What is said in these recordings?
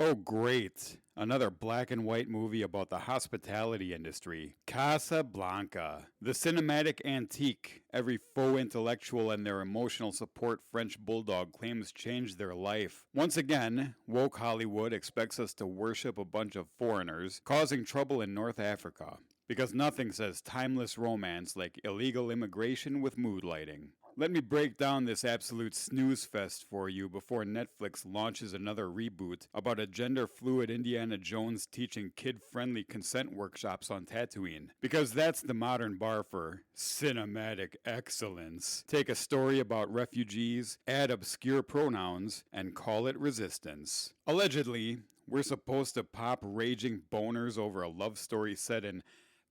Oh, great. Another black and white movie about the hospitality industry. Casablanca. The cinematic antique every faux intellectual and their emotional support French bulldog claims changed their life. Once again, woke Hollywood expects us to worship a bunch of foreigners causing trouble in North Africa. Because nothing says timeless romance like illegal immigration with mood lighting. Let me break down this absolute snooze fest for you before Netflix launches another reboot about a gender fluid Indiana Jones teaching kid friendly consent workshops on Tatooine. Because that's the modern bar for cinematic excellence. Take a story about refugees, add obscure pronouns, and call it resistance. Allegedly, we're supposed to pop raging boners over a love story set in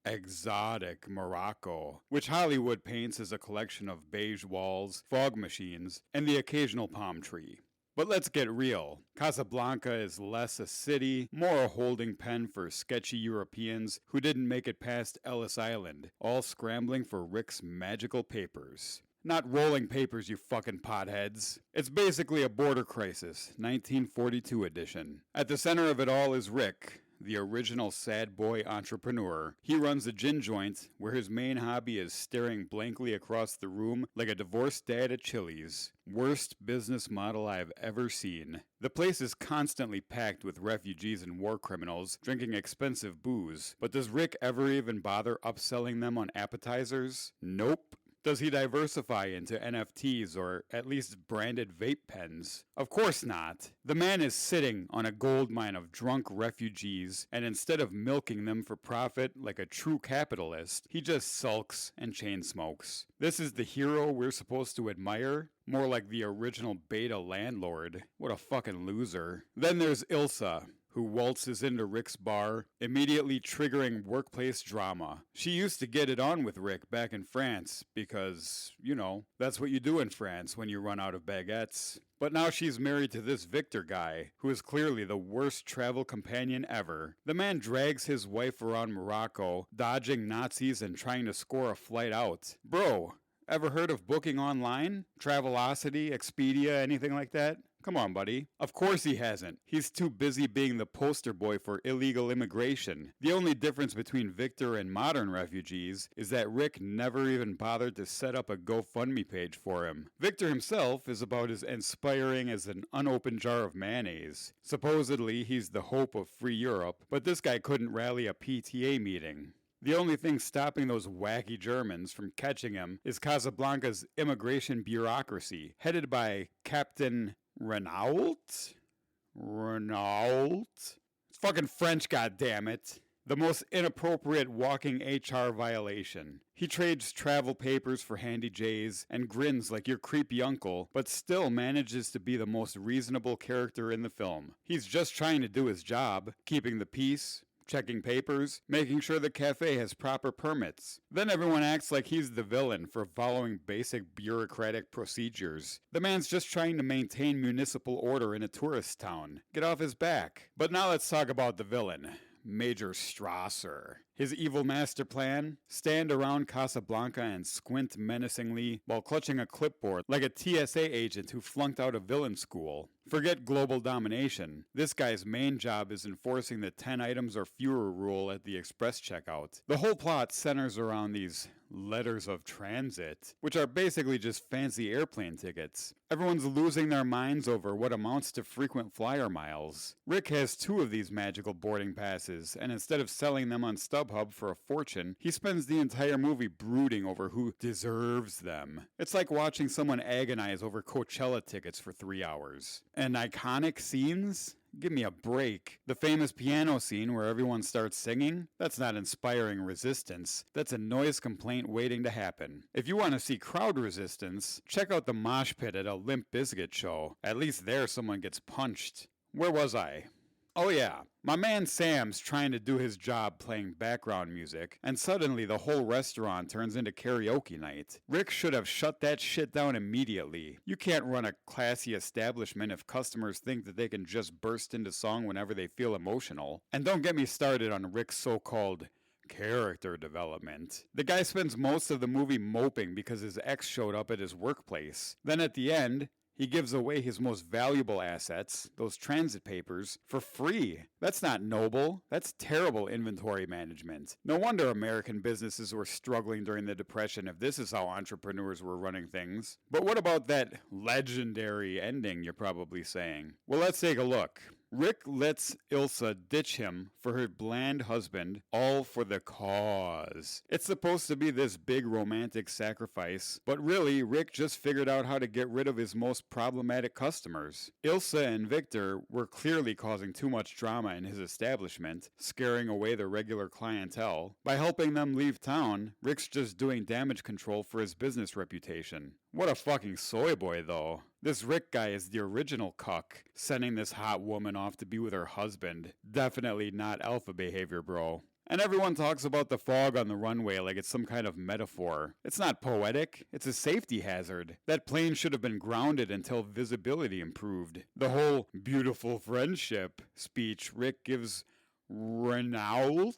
exotic Morocco, which Hollywood paints as a collection of beige walls, fog machines, and the occasional palm tree. But let's get real. Casablanca is less a city, more a holding pen for sketchy Europeans who didn't make it past Ellis Island, all scrambling for Rick's magical papers. Not rolling papers, you fucking potheads. It's basically a border crisis, 1942 edition. At the center of it all is Rick, the original sad boy entrepreneur. He runs a gin joint where his main hobby is staring blankly across the room like a divorced dad at Chili's. Worst business model I've ever seen. The place is constantly packed with refugees and war criminals drinking expensive booze, but does Rick ever even bother upselling them on appetizers? Nope. Does he diversify into NFTs or at least branded vape pens? Of course not. The man is sitting on a gold mine of drunk refugees, and instead of milking them for profit like a true capitalist, he just sulks and chain smokes. This is the hero we're supposed to admire? More like the original beta landlord. What a fucking loser. Then there's Ilsa, who waltzes into Rick's bar, immediately triggering workplace drama. She used to get it on with Rick back in France because, that's what you do in France when you run out of baguettes. But now she's married to this Victor guy, who is clearly the worst travel companion ever. The man drags his wife around Morocco, dodging Nazis and trying to score a flight out. Bro, ever heard of booking online? Travelocity, Expedia, anything like that? Come on, buddy. Of course he hasn't. He's too busy being the poster boy for illegal immigration. The only difference between Victor and modern refugees is that Rick never even bothered to set up a GoFundMe page for him. Victor himself is about as inspiring as an unopened jar of mayonnaise. Supposedly, he's the hope of free Europe, but this guy couldn't rally a PTA meeting. The only thing stopping those wacky Germans from catching him is Casablanca's immigration bureaucracy, headed by Captain Renault? It's fucking French, goddammit. The most inappropriate walking HR violation. He trades travel papers for handy J's and grins like your creepy uncle, but still manages to be the most reasonable character in the film. He's just trying to do his job, keeping the peace, checking papers, making sure the cafe has proper permits. Then everyone acts like he's the villain for following basic bureaucratic procedures. The man's just trying to maintain municipal order in a tourist town. Get off his back. But now let's talk about the villain. Major Strasser. His evil master plan? Stand around Casablanca and squint menacingly while clutching a clipboard like a TSA agent who flunked out of villain school. Forget global domination. This guy's main job is enforcing the 10 items or fewer rule at the express checkout. The whole plot centers around these letters of transit, which are basically just fancy airplane tickets. Everyone's losing their minds over what amounts to frequent flyer miles. Rick has 2 of these magical boarding passes, and instead of selling them on StubHub for a fortune, he spends the entire movie brooding over who deserves them. It's like watching someone agonize over Coachella tickets for 3 hours. And iconic scenes? Give me a break. The famous piano scene where everyone starts singing? That's not inspiring resistance. That's a noise complaint waiting to happen. If you want to see crowd resistance, check out the mosh pit at a Limp Bizkit show. At least there someone gets punched. Where was I? Oh yeah, my man Sam's trying to do his job playing background music, and suddenly the whole restaurant turns into karaoke night. Rick should have shut that shit down immediately. You can't run a classy establishment if customers think that they can just burst into song whenever they feel emotional. And don't get me started on Rick's so-called character development. The guy spends most of the movie moping because his ex showed up at his workplace. Then at the end, He gives away his most valuable assets, those transit papers, for free. That's not noble. That's terrible inventory management. No wonder American businesses were struggling during the Depression if this is how entrepreneurs were running things. But what about that legendary ending, you're probably saying? Well, let's take a look. Rick lets Ilsa ditch him for her bland husband, all for the cause. It's supposed to be this big romantic sacrifice, but really, Rick just figured out how to get rid of his most problematic customers. Ilsa and Victor were clearly causing too much drama in his establishment, scaring away the regular clientele. By helping them leave town, Rick's just doing damage control for his business reputation. What a fucking soy boy, though. This Rick guy is the original cuck, sending this hot woman off to be with her husband. Definitely not alpha behavior, bro. And everyone talks about the fog on the runway like it's some kind of metaphor. It's not poetic, it's a safety hazard. That plane should have been grounded until visibility improved. The whole beautiful friendship speech Rick gives Renault?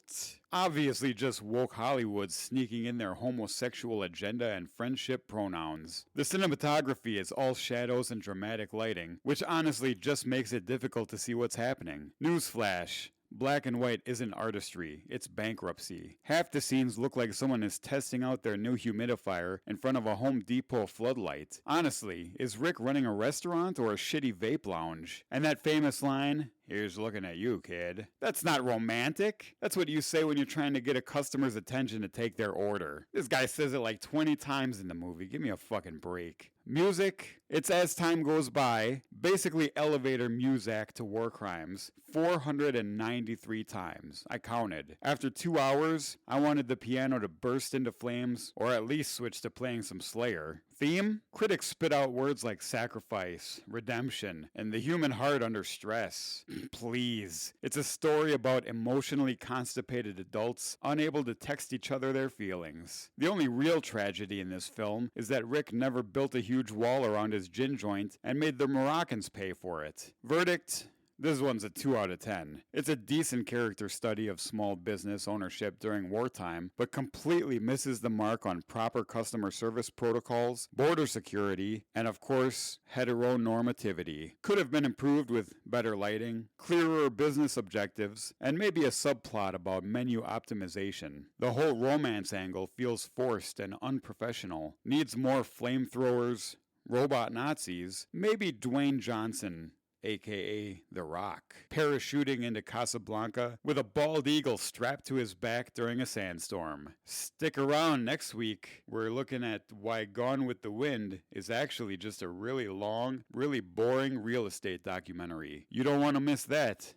Obviously just woke Hollywood sneaking in their homosexual agenda and friendship pronouns. The cinematography is all shadows and dramatic lighting, which honestly just makes it difficult to see what's happening. Newsflash. Black and white isn't artistry, it's bankruptcy. Half the scenes look like someone is testing out their new humidifier in front of a Home Depot floodlight. Honestly, is Rick running a restaurant or a shitty vape lounge? And that famous line, "Here's looking at you, kid." That's not romantic. That's what you say when you're trying to get a customer's attention to take their order. This guy says it like 20 times in the movie. Give me a fucking break. Music, it's as time goes by, basically elevator muzak to war crimes, 493 times. I counted. After 2 hours, I wanted the piano to burst into flames, or at least switch to playing some Slayer. Theme? Critics spit out words like sacrifice, redemption, and the human heart under stress. Please. It's a story about emotionally constipated adults unable to text each other their feelings. The only real tragedy in this film is that Rick never built a huge wall around his gin joint and made the Moroccans pay for it. Verdict? This one's a 2 out of 10. It's a decent character study of small business ownership during wartime, but completely misses the mark on proper customer service protocols, border security, and of course, heteronormativity. Could have been improved with better lighting, clearer business objectives, and maybe a subplot about menu optimization. The whole romance angle feels forced and unprofessional. Needs more flamethrowers, robot Nazis, maybe Dwayne Johnson, aka The Rock, parachuting into Casablanca with a bald eagle strapped to his back during a sandstorm. Stick around next week. We're looking at why Gone with the Wind is actually just a really long, really boring real estate documentary. You don't want to miss that.